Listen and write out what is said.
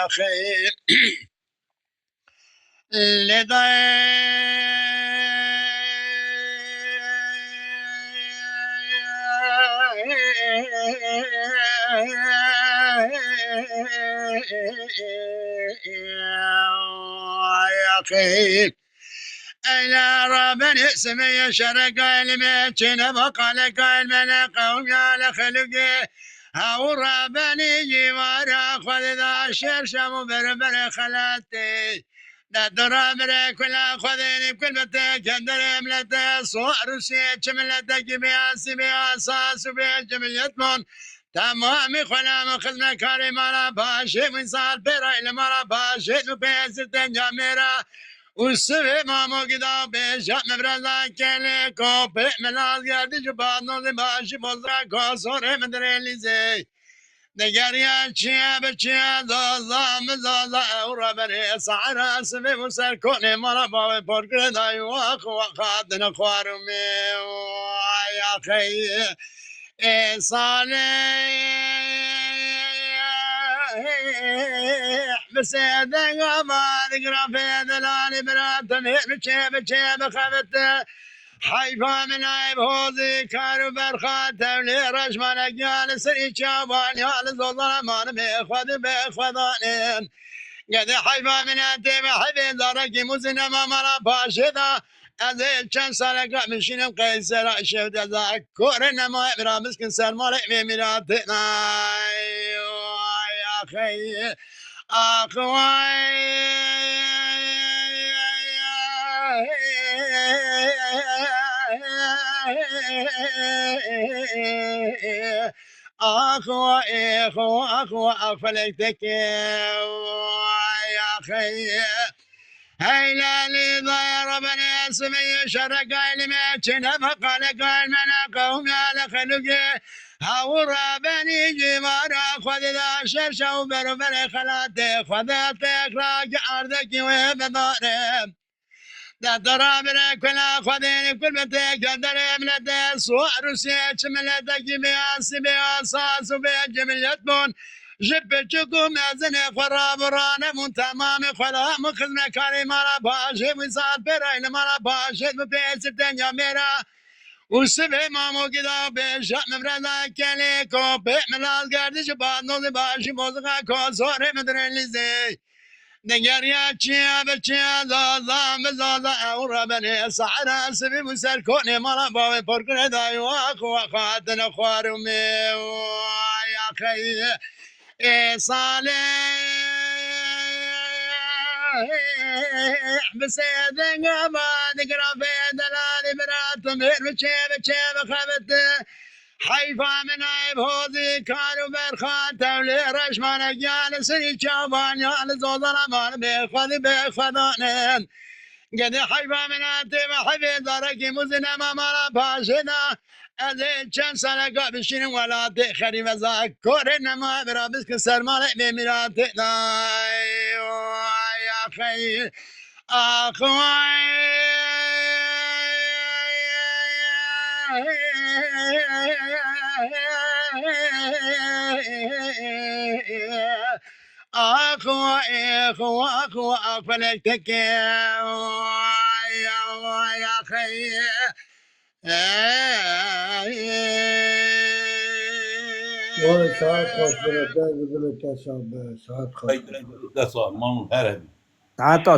أخي لدي يا أخي أنا ربنا اسمي شرق المتن بقى قال من قوم يا خلقي هاو ربني جوارا خذ ذا الشرشم بربر خلاتي ندرى بريك ولا خذيني بكل بتك اندر ملتي صور سيتش ملتك بياسي بياساس وبيجمل يتمون تمامي خلام خدمة كاري مالا باشي من صار بيرا إلى مالا باشي نبيزر تنجاميرا والسبي مامو قدا بيشا مبرزا كالي كوبي ملاز قردي جباد نوزي باشي بوزرا كوسوري مدري ليزي نگریا چیه بچیه زازا مزازا اورا بری سعرا سبی مسر کنی مرا باوی پرکر دای واخ وخاد نخوارومی یا خی صالح بسيدك ما ذكرى في دلالي براتني بچه بخبته حيفا من عيب هوزي كارو برخات تولي رشمان اقيال سري شابان يال زوزمان بإخوذانين قد حيفا من عتيب حبين داركي مزنا ما مرا باشدا أزيل كان سالك مشينم قيسر شفت أذكر إنما إبرا مسكن سلمالك بميراتنا يا أخي أخوي أخو أفلكتك يا أخي هيلا لي ضير بني اسمي شرق المتن فقال قال من قوم يا لخلقي هورا بني جمارا خذ ذا شرشا وبربر خلاتي خذاتك راجع أرضك وبضارب ترى برك ولا خذيني كل بتك تدري من الصور وسيتش من الدق بياسي بياساس وبيجمل يتبون جبتكم أزني خراب رانا من تمام خلا مخذ مكاري مرا باشي وصاد براين مرا باشي ببيس الدنيا ميرا والسبي مامو كدا بيشا مبرزا كاليكو بي ملاز قردش بعد نوزي باشي موزقا كوزوري مدرين لزي نگریا چیه بچیه زازا مزازا اورا بنی سعرا سبی مسر کنی مالا باوی پرکر دای واخو خاد نخوارومی یا خی صالح بسيدك ما ذكرى في دلالي برات مير بچه بخبته حيفا من عيب هوزي كانوا برخات تولي رشمان اقيال سري شابان يال زوزنا مان بيخذانين قد حيفا من عتيب حبي داركي مزنا ما مالا باشنا أزيد كان سنة بشين ولا تخري مذاكر إنما برابسك سرمالك بميراتنا يا خي أخوي أخو أفلكتك يا خي والله ساعات خوش بلد دايما بلد ساعات خوش ده صار ما هربي حتی